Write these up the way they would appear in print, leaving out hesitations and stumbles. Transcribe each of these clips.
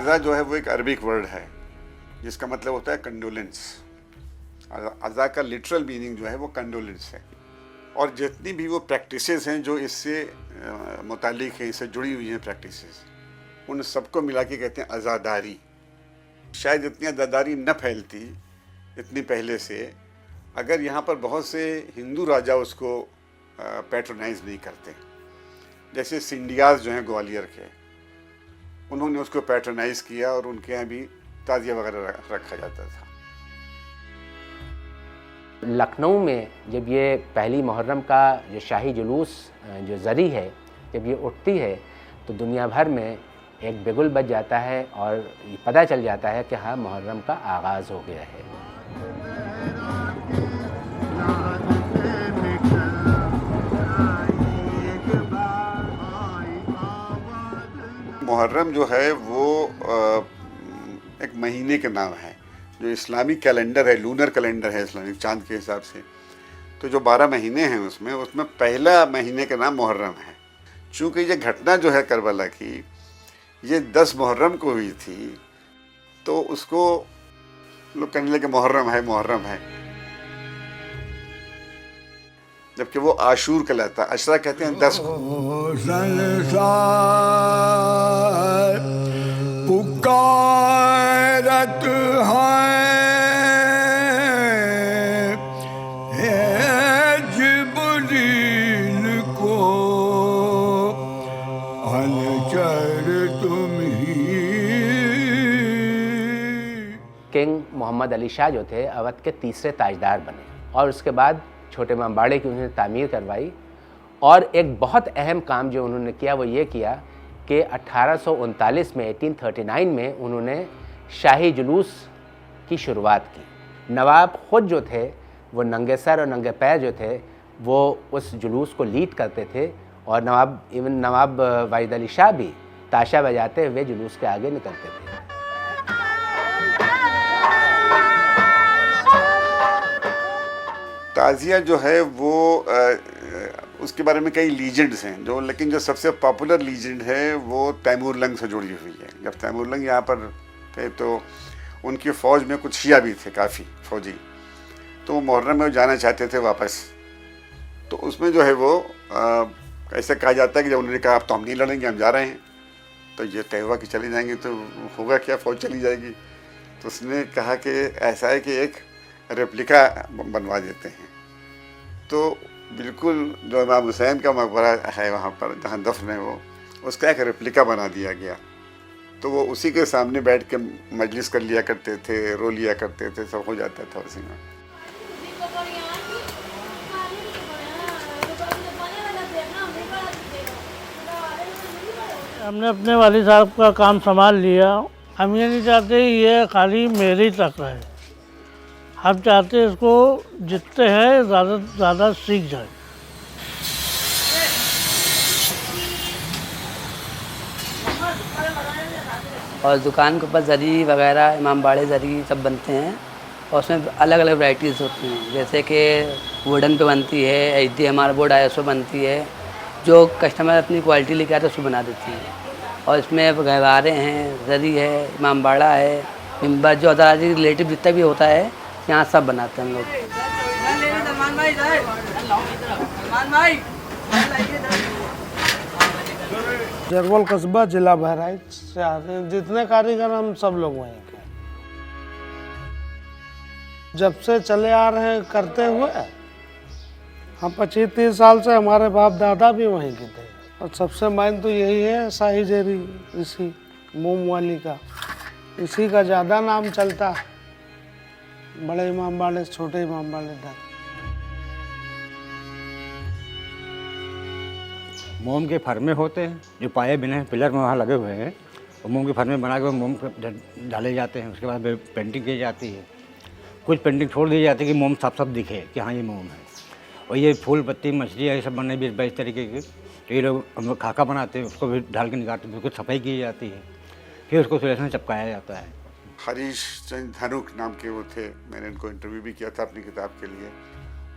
अज़ा जो है वो एक अरबिक वर्ड है जिसका मतलब होता है कंडोलेंस। अज़ा का लिटरल मीनिंग जो है वो कंडोलेंस है। और जितनी भी वो प्रैक्टिसेस हैं जो इससे मुतालिक हैं, इससे जुड़ी हुई हैं प्रैक्टिसेस, उन सबको मिला के कहते हैं अज़ादारी। शायद इतनी अज़ादारी न फैलती इतनी पहले से अगर यहाँ पर बहुत से हिंदू राजा उसको पैट्रोनाइज नहीं करते। जैसे सिंडियाज जो हैं ग्वालियर के, उन्होंने उसको पैट्रोनाइज किया और उनके यहाँ भी ताज़िया वगैरह रखा जाता था। लखनऊ में जब ये पहली मुहर्रम का जो शाही जुलूस जो ज़री है जब ये उठती है तो दुनिया भर में एक बिगुल बज जाता है और ये पता चल जाता है कि हाँ, मुहर्रम का आगाज़ हो गया है। मुहर्रम जो है वो एक महीने के नाम है। जो इस्लामिक कैलेंडर है, लूनर कैलेंडर है इस्लामिक चांद के हिसाब से, तो जो 12 महीने हैं उसमें पहला महीने का नाम मुहर्रम है। चूँकि ये घटना जो है करबला की ये 10 मुहर्रम को हुई थी, तो उसको लोग कहने लगे मुहर्रम है, जबकि वो आशूर कहलाता। अशरा कहते हैं 10 को। पुकारत है जिब्रील को अलचर तुम ही। किंग मोहम्मद अली शाह जो थे अवध के तीसरे ताजदार बने और उसके बाद छोटे इमामबाड़े की उन्होंने तामीर करवाई। और एक बहुत अहम काम जो उन्होंने किया वो ये किया कि 1839 में 1839 में उन्होंने शाही जुलूस की शुरुआत की। नवाब ख़ुद जो थे वो नंगे सर और नंगे पैर जो थे वो उस जुलूस को लीड करते थे और नवाब वाहिद अली शाह भी ताशा बजाते हुए जुलूस के आगे निकलते थे। ताज़िया जो है वो उसके बारे में कई लीजेंड्स हैं लेकिन जो सबसे पॉपुलर लीजेंड है वो तैमूर लंग से जुड़ी हुई है। जब तैमूर लंग यहाँ पर थे तो उनकी फ़ौज में कुछ शिया भी थे, काफ़ी फौजी, तो वो मुहर्रम में जाना चाहते थे वापस। तो उसमें जो है वो ऐसा कहा जाता है कि जब उन्होंने कहा अब तो हम नहीं लड़ेंगे, हम जा रहे हैं, तो ये तय हुआ कि चली जाएंगे तो होगा क्या, फ़ौज चली जाएगी। तो उसने कहा कि ऐसा है कि एक रेप्लिका बनवा देते हैं। तो बिल्कुल जो इमाम हुसैन का मकबरा है वहाँ पर जहाँ दफन है वो, उसका एक रेप्लिका बना दिया गया। तो वो उसी के सामने बैठ के मजलिस कर लिया करते थे, रो लिया करते थे, सब हो जाता था उसी में। हमने अपने वालिद साहब का काम संभाल लिया। हम ये नहीं चाहते ये खाली मेरी तक रहे, हम चाहते इसको जितने हैं ज़्यादा से ज़्यादा सीख जाए। और दुकान के ऊपर ज़री वगैरह इमामबाड़े ज़री सब बनते हैं और उसमें अलग अलग वैराइटीज़ होती हैं, जैसे कि वुडन पे बनती है, HD हमारा बोर्ड आया उस पर बनती है, जो कस्टमर अपनी क्वालिटी लेके आते हैं उसको बना देती है। और इसमें गहवारे हैं, ज़री है, इमामबाड़ा है, मिंबर, जो अदारी रिलेटिव जितना भी होता है यहाँ सब बनाते हैं हम लोग। जरवल कस्बा जिला बहराइच से आते हैं, जितने कारीगर हम सब लोग वहीं के। जब से चले आ रहे हैं करते हुए, हम 25-30 साल से, हमारे बाप दादा भी वहीं के थे। और सबसे मेन तो यही है शाही जरी, इसी मोम वाली का, इसी का ज़्यादा नाम चलता है। बड़े इमामबाड़े छोटे इमामबाड़े तक। मोम के फरमे होते हैं जो पाए बिना पिलर में वहाँ लगे हुए हैं, और मोम के फरमे बना के मोम डाले जाते हैं। उसके बाद पेंटिंग की जाती है। कुछ पेंटिंग छोड़ दी जाती है कि मोम साफ साफ दिखे कि हाँ ये मोम है। और ये फूल पत्ती मछली ये सब बनने भी इस तरीके की, तो ये लोग हम लोग खाका बनाते हैं, उसको भी डाल के निकालते हैं, उसको सफाई की जाती है, फिर उसको सुरेश में चिपकाया जाता है। हरीश चंद धनुक नाम के वो थे, मैंने उनको इंटरव्यू भी किया था अपनी किताब के लिए।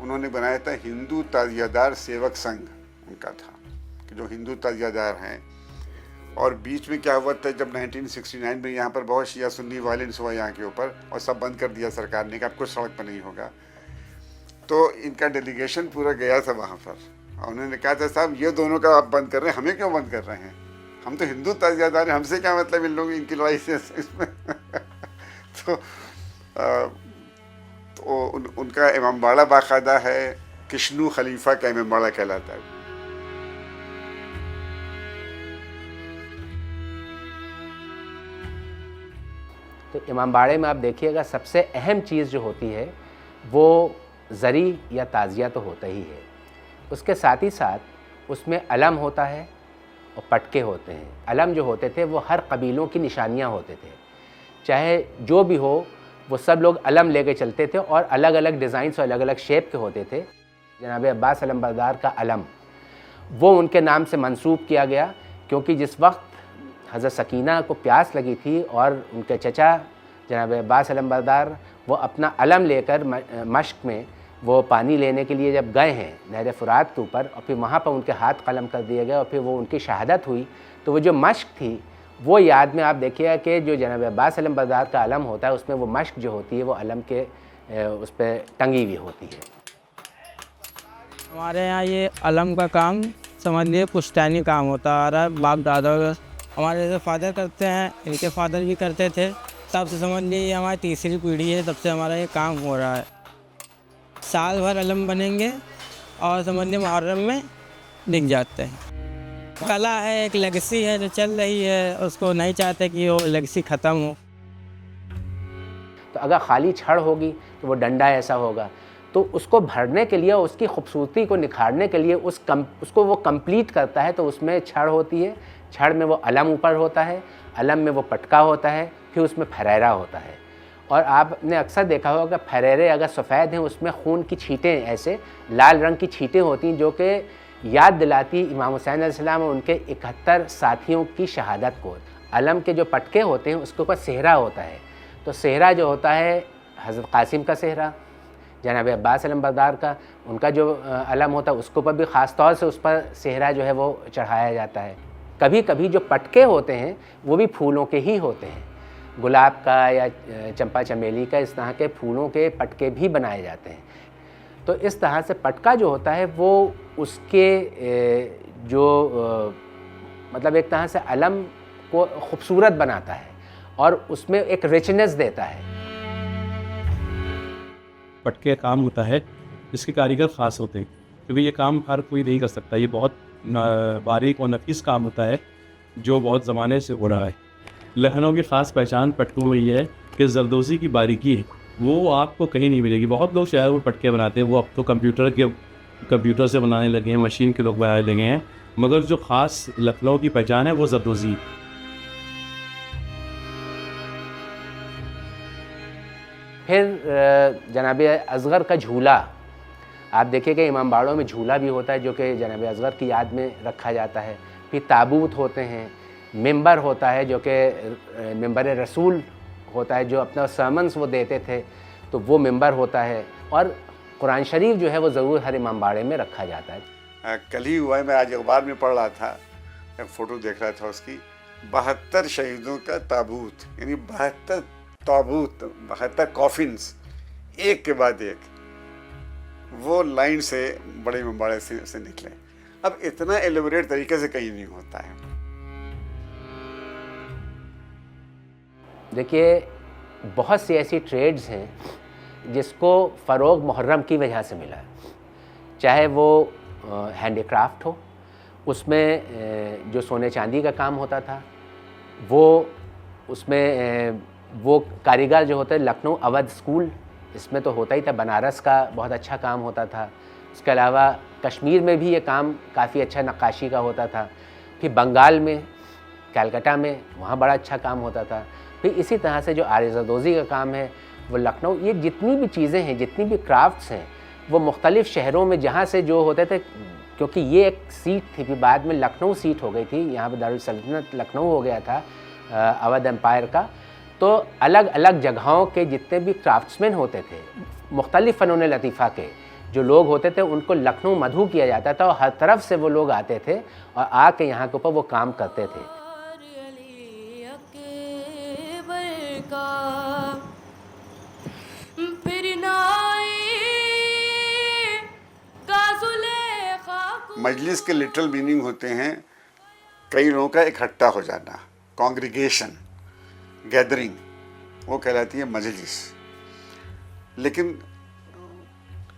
उन्होंने बनाया था हिंदू ताजियादार सेवक संघ, उनका था कि जो हिंदू ताजियादार हैं और बीच में क्या हुआ था जब 1969 में यहाँ पर बहुत शिया सुन्नी वायलेंस हुआ यहाँ के ऊपर, और सब बंद कर दिया सरकार ने कि अब कुछ सड़क पर नहीं होगा। तो इनका डेलीगेशन पूरा गया था वहाँ पर, और उन्होंने कहा था साहब ये दोनों का आप बंद कर रहे हैं, हमें क्यों बंद कर रहे हैं, हम तो हिंदू ताजियादार हैं, हमसे क्या मतलब इन लोग इनकी लड़ाई से इसमें तो उनका इमामबाड़ा बाकायदा है, किश्नू खलीफा का इमामबाड़ा कहलाता है। तो इमामबाड़े में आप देखिएगा सबसे अहम चीज़ जो होती है वो ज़री या ताज़िया तो होता ही है, उसके साथ ही साथ उसमें अलम होता है और पटके होते हैं। अलम जो होते थे वो हर कबीलों की निशानियां होते थे, चाहे जो भी हो वो सब लोग अलम लेके चलते थे और अलग अलग डिज़ाइंस और अलग अलग शेप के होते थे। जनाब अब्बास अलमबरदार का अलम वो उनके नाम से मंसूब किया गया, क्योंकि जिस वक्त हज़रत सकीना को प्यास लगी थी और उनके चचा जनाब अब्बास अलमबरदार वो अपना अलम लेकर मश्क में वो पानी लेने के लिए जब गए हैं नहर फ़ुरात के ऊपर, और फिर वहाँ पर उनके हाथ कलम कर दिए गए और फिर वो उनकी शहादत हुई, तो वो जो मश्क थी वो याद में आप देखिएगा कि जो जनाब अब्बास अलमबरदार का अलम होता है उसमें वो मश्क जो होती है वो अलम के उस पर टंगी हुई होती है। हमारे यहाँ ये अलम का काम समझ लीजिए पुश्तैनी काम होता आ रहा है, बाप दादा हमारे जैसे फादर करते हैं, इनके फादर भी करते थे, तब से समझ लीजिए ये हमारी तीसरी पीढ़ी है, तब से हमारा ये काम हो रहा है। साल भर अलम बनेंगे और समझ लीजिए मुहर्रम में दिख जाते हैं। कला है, एक लेगेसी है जो चल रही है, उसको नहीं चाहते कि वो लेगेसी ख़त्म हो। तो अगर खाली छड़ होगी तो वो डंडा ऐसा होगा, तो उसको भरने के लिए, उसकी खूबसूरती को निखारने के लिए उसको वो कंप्लीट करता है, तो उसमें छड़ होती है, छड़ में वो अलम ऊपर होता है, अलम में वो पटका होता है, फिर उसमें फरेरा होता है। और आपने अक्सर देखा होगा कि फरेरे अगर सफ़ेद हैं उसमें खून की छींटें, ऐसे लाल रंग की छींटें होती हैं जो कि याद दिलाती इमाम हुसैन अलैहिस्सलाम और उनके 71 साथियों की शहादत को। अलम के जो पटके होते हैं उसके ऊपर सेहरा होता है, तो सेहरा जो होता है हज़रत कासिम का सेहरा, जनाब अब्बास अलमबरदार का उनका जो अलम होता है उसके ऊपर भी ख़ास तौर से उस पर सेहरा जो है वो चढ़ाया जाता है। कभी कभी जो पटके होते हैं वो भी फूलों के ही होते हैं, गुलाब का या चंपा चमेली का, इस तरह के फूलों के पटके भी बनाए जाते हैं। तो इस तरह से पटका जो होता है वो उसके जो मतलब एक तरह से अलम को खूबसूरत बनाता है और उसमें एक रिचनेस देता है। पटके का काम होता है जिसके कारीगर ख़ास होते हैं, क्योंकि ये काम हर कोई नहीं कर सकता। ये बहुत बारीक और नफीस काम होता है जो बहुत ज़माने से हो रहा है। लखनऊ की ख़ास पहचान पटकों में ये है कि जरदोज़ी की बारीकी है वो आपको कहीं नहीं मिलेगी। बहुत लोग शायद वो पटके बनाते हैं, वो अब तो कंप्यूटर से बनाने लगे हैं, मशीन के लोग बनाने लगे हैं, मगर जो ख़ास लखनऊ की पहचान है वो जरदोज़ी। फिर जनाब असगर का झूला, आप देखिएगा इमामबाड़ों में झूला भी होता है जो कि जनाब असगर की याद में रखा जाता है। फिर ताबूत होते हैं, मिंबर होता है जो कि मिंबर रसूल होता है, जो अपना सरमन्स वो देते थे, तो वो मिंबर होता है। और कुरान शरीफ जो है वो ज़रूर हर इमामबाड़े में रखा जाता है। कल ही हुआ है, मैं आज अखबार में पढ़ रहा था, एक फ़ोटो देख रहा था उसकी, 72 शहीदों का ताबूत, यानी 72 ताबूत, 72 कॉफिन्स एक के बाद एक वो लाइन से बड़े इमामबाड़े से निकले। अब इतना एलिबोरेट तरीके से कहीं नहीं होता है। देखिए बहुत सी ऐसी ट्रेड्स हैं जिसको फ़रोग़ मुहर्रम की वजह से मिला है, चाहे वो हैंडीक्राफ्ट हो, उसमें जो सोने चांदी का काम होता था वो उसमें वो कारीगर जो होते हैं, लखनऊ अवध स्कूल इसमें तो होता ही था, बनारस का बहुत अच्छा काम होता था। उसके अलावा कश्मीर में भी ये काम काफ़ी अच्छा नक्काशी का होता था। फिर बंगाल में, कलकत्ता में, वहाँ बड़ा अच्छा काम होता था। फिर इसी तरह से जो आर्य जरदोज़ी का काम है वो लखनऊ, ये जितनी भी चीज़ें हैं, जितनी भी क्राफ्ट्स हैं, वो मुख्तलिफ़ शहरों में जहाँ से जो होते थे, क्योंकि ये एक सीट थी, फिर बाद में लखनऊ सीट हो गई थी, यहाँ पर दारुल सल्तनत लखनऊ हो गया था अवध एम्पायर का। तो अलग अलग जगहों के जितने भी क्राफ्ट्समैन होते थे, मुख्तलिफ़ फ़नून लतीफ़ा के जो लोग होते थे, उनको लखनऊ मधु किया जाता था और हर तरफ से वो लोग आते थे और आके यहाँ के ऊपर वो काम करते थे। मजलिस के लिटरल मीनिंग होते हैं कई लोगों का इकट्ठा हो जाना, कॉन्ग्रीगेशन, गैदरिंग, वो कहलाती है मजलिस। लेकिन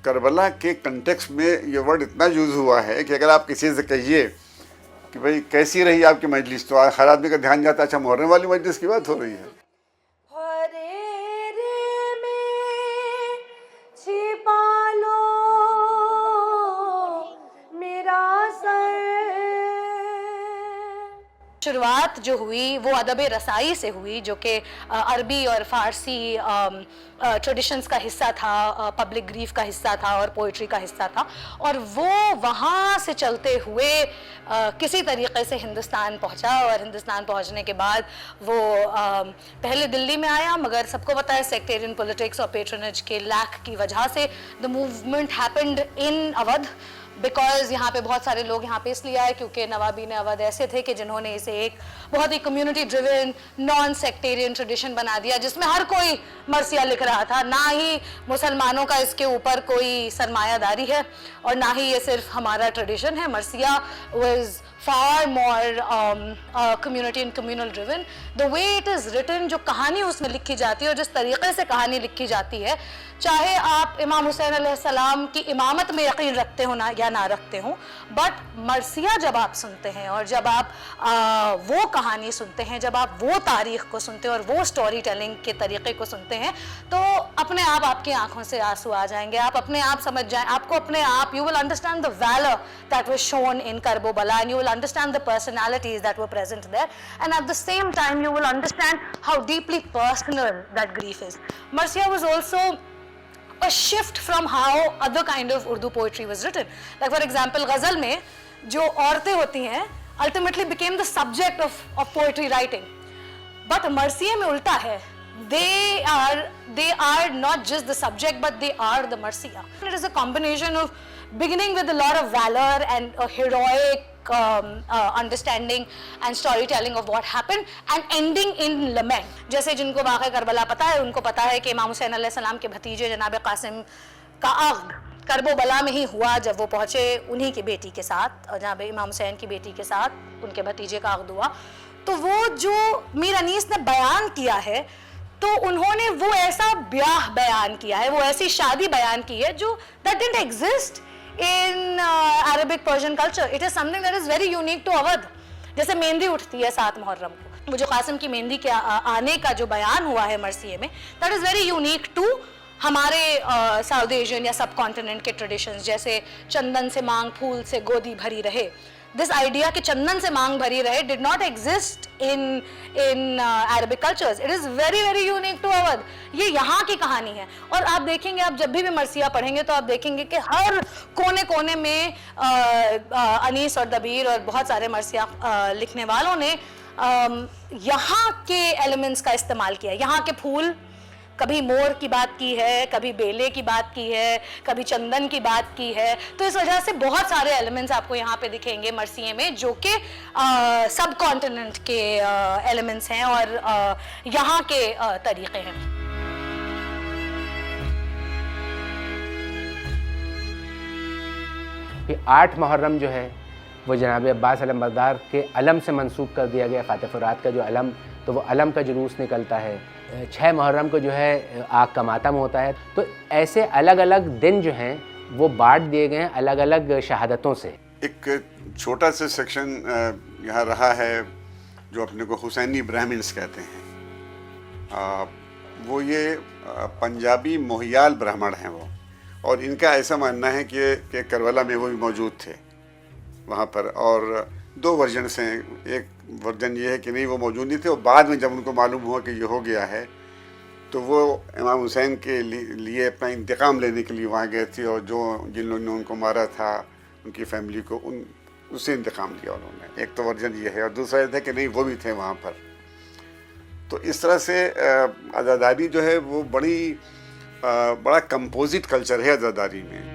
करबला के कंटेक्स्ट में ये वर्ड इतना यूज़ हुआ है कि अगर आप किसी से कहिए कि भाई कैसी रही आपकी मजलिस, तो हर आदमी का ध्यान जाता है अच्छा मुहर्रम वाली मजलिस की बात हो रही है। शुरुआत जो हुई वो अदब रसाई से हुई, जो कि अरबी और फ़ारसी ट्रेडिशंस का हिस्सा था, पब्लिक ग्रीफ का हिस्सा था और पोइट्री का हिस्सा था, और वो वहाँ से चलते हुए किसी तरीके से हिंदुस्तान पहुँचा। और हिंदुस्तान पहुँचने के बाद वो पहले दिल्ली में आया, मगर सबको पता है सेक्टेरियन पॉलिटिक्स और पेट्रोनेज के लैक की वजह से the movement happened in Awadh, because यहाँ पे बहुत सारे लोग यहाँ पे इसलिए आए क्योंकि नवाबीन अवध ऐसे थे कि जिन्होंने इसे एक बहुत ही community driven non sectarian tradition बना दिया, जिसमें हर कोई मरसिया लिख रहा था। ना ही मुसलमानों का इसके ऊपर कोई सरमायादारी है और ना ही ये सिर्फ हमारा ट्रेडिशन है। मरसिया was far more community and communal driven. The way it is written, जो कहानी उसमें लिखी जाती है और जिस तरीके से कहानी लिखी जाती है, चाहे आप इमाम हुसैन अलैहिस्सलाम की इमामत में यकीन रखते हो ना या ना रखते हो, बट मरसिया जब आप सुनते हैं और जब आप वो कहानी सुनते हैं, जब आप वो तारीख़ को सुनते हैं और वो स्टोरी टेलिंग के तरीक़े को सुनते हैं, तो अपने आप आपकी आंखों से आंसू आ जाएंगे। आप अपने आप समझ जाए, आपको अपने आप, you will understand the valor that was shown in Karbala, and you will understand the personalities that were present there, and at the same time you will understand how deeply personal that grief is. Marsiya was also a shift from how other kind of Urdu poetry was written. Like for example, ghazal में जो औरतें होती हैं ultimately became the subject of poetry writing, but Marsiya में उल्टा है, they are not just the subject but they are the Marsiya. It is a combination of beginning with a lot of valor and a heroic understanding and storytelling of what happened and ending in lament. जैसे जिनको वाक़या Karbala पता है, उनको पता है कि इमाम हुसैन अलैहिस्सलाम के भतीजे जनाब कासिम का अक़्द करबला में ही हुआ जब वो पहुँचे उन्हीं की बेटी के साथ, जनाब इमाम हुसैन की बेटी के साथ उनके भतीजे का अक़्द हुआ। तो वो जो मीर अनीस ने बयान किया है, तो उन्होंने वो ऐसा ब्याह बयान किया है, वो ऐसी शादी बयान की है जो that didn't exist in Arabic Persian culture. It is something that is very unique to Awadh. जैसे मेहंदी उठती है 7 मुहर्रम को, वो जो कासिम की मेहंदी के आने का जो बयान हुआ है मरसिये में, that is very unique to हमारे साउथ एशियन या सब कॉन्टिनेंट के ट्रेडिशंस। जैसे चंदन से मांग फूल से गोदी भरी रहे, दिस आइडिया कि चंदन से मांग भरी रहे did not exist in Arabic cultures. It is very very unique to Awadh. ये यहाँ की कहानी है। और आप देखेंगे, आप जब भी मरसिया पढ़ेंगे तो आप देखेंगे कि हर कोने कोने में अनीस और दबीर और बहुत सारे मरसिया लिखने वालों ने यहाँ के एलिमेंट्स का इस्तेमाल किया। यहाँ के फूल, कभी मोर की बात की है, कभी बेले की बात की है, कभी चंदन की बात की है। तो इस वजह से बहुत सारे एलिमेंट्स आपको यहाँ पे दिखेंगे मरसिये में, जो कि सब कॉन्टिनेंट के एलिमेंट्स हैं और यहाँ के तरीक़े हैं। ये 8 मुहर्रम जो है वो जनाब अब्बास अलमबरदार के अलम से मंसूब कर दिया गया। फ़ातिह फ़ुरात का जो अलम, तो वो अलम का जुलूस निकलता है। 6 मुहर्रम को जो है आग का मातम होता है। तो ऐसे अलग अलग दिन जो हैं वो बांट दिए गए हैं अलग अलग शहादतों से। एक छोटा सा सेक्शन यहाँ रहा है जो अपने को हुसैनी ब्राह्मण्स कहते हैं। वो ये पंजाबी मोहियाल ब्राह्मण हैं वो, और इनका ऐसा मानना है कि करबला में वो भी मौजूद थे वहाँ पर। और 2 वर्जन्स हैं। एक वर्जन ये है कि नहीं वो मौजूद नहीं थे, और बाद में जब उनको मालूम हुआ कि ये हो गया है तो वो इमाम हुसैन के लिए अपना इंतकाम लेने के लिए वहाँ गए थे, और जिन लोगों ने उनको मारा था उनकी फैमिली को उससे इंतकाम लिया उन्होंने। एक तो वर्जन ये है, और दूसरा ये था कि नहीं वो भी थे वहाँ पर। तो इस तरह से अज़ादारी जो है वो बड़ा कंपोजिट कल्चर है अज़ादारी में।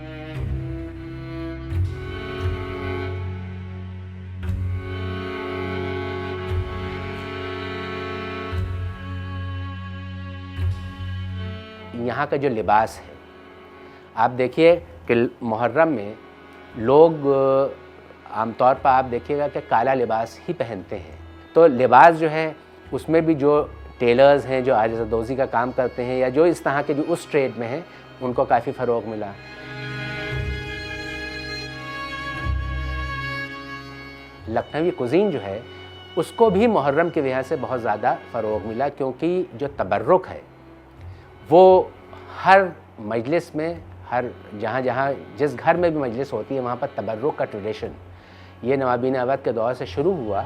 यहाँ का जो लिबास है, आप देखिए कि मुहर्रम में लोग आमतौर पर आप देखिएगा कि काला लिबास ही पहनते हैं। तो लिबास जो है उसमें भी जो टेलर्स हैं, जो आरिज़ादोज़ी का काम करते हैं या जो इस तरह के जो उस ट्रेड में हैं, उनको काफ़ी फ़रोग़ मिला। लखनवी कुज़ीन जो है उसको भी मुहर्रम की वजह से बहुत ज़्यादा फ़रोग़ मिला, क्योंकि जो तबर्रुक है वो हर मजलिस में, हर जहाँ जिस घर में भी मजलिस होती है वहाँ पर तबर्रुक का ट्रेडिशन ये नवाबीन अवध के दौर से शुरू हुआ।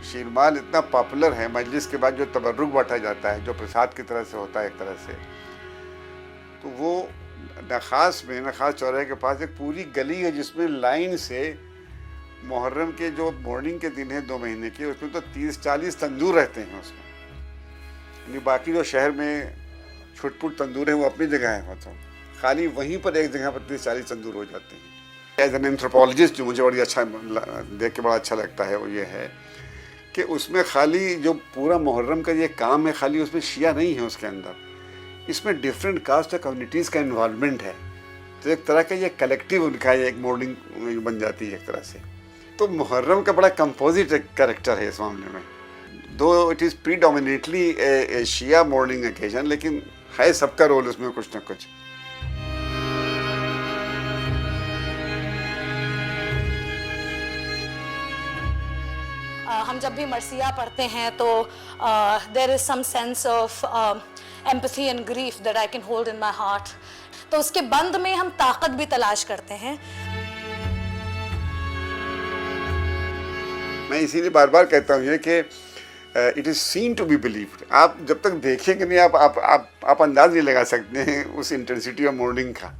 शीरमाल इतना पॉपुलर है, मजलिस के बाद जो तबर्रुक बांटा जाता है, जो प्रसाद की तरह से होता है एक तरह से, तो वो नखास में, नखास चौराहे के पास एक पूरी गली है जिसमें लाइन से मुहर्रम के जो मॉर्निंग के दिन है 2 महीने के, उसमें तो 30-40 तंदूर रहते हैं उसमें। यानी बाकी जो शहर में छुटपुट तंदूर है वो अपनी जगह है, मतलब खाली वहीं पर एक जगह पर 30-40 तंदूर हो जाते हैं। एज एन एंथ्रोपोलॉजिस्ट जो मुझे बड़ी अच्छा देख के बड़ा अच्छा लगता है वो ये है कि उसमें खाली जो पूरा मुहर्रम का ये काम है, खाली उसमें शिया नहीं है उसके अंदर, इसमें डिफरेंट कास्ट और कम्युनिटीज़ का इन्वॉल्वमेंट है। तो एक तरह का ये कलेक्टिव उनका एक मॉर्निंग बन जाती है एक तरह से। तो मुहर्रम का बड़ा कंपोजिट कैरेक्टर है इस मामले में, though it is predominantly a Shia mourning occasion, लेकिन है सबका रोल उसमें कुछ ना कुछ। हम जब भी मरसिया पढ़ते हैं तो there is some sense of empathy and grief that I can hold in my heart. तो उसके बंद में हम ताकत भी तलाश करते हैं। मैं इसीलिए बार बार कहता हूँ ये कि it is seen to be believed. आप जब तक देखेंगे नहीं आप अंदाज नहीं लगा सकते हैं उस इंटेंसिटी ऑफ मॉर्निंग का।